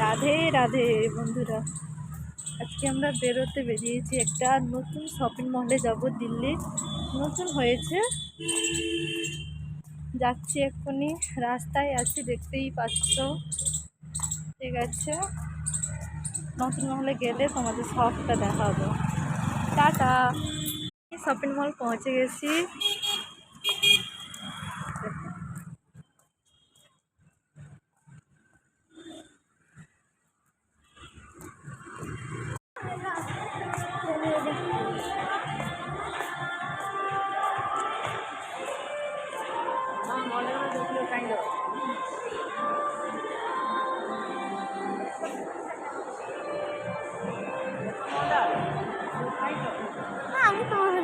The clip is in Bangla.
রাধে রাধে বন্ধুরা, আজকে আমরা বেরোতে বেরিয়েছি। একটা নতুন শপিং মলে যাব, দিল্লি নতুন হয়েছে। যাচ্ছি এক্ষুনি, রাস্তায় আছি, দেখতেই পাচ্ছ। ঠিক আছে, নতুন মহলে গেলে তোমাদের সবটা দেখাবো। টাটা। শপিং মল পৌঁছে গেছি। আমি তোমাদের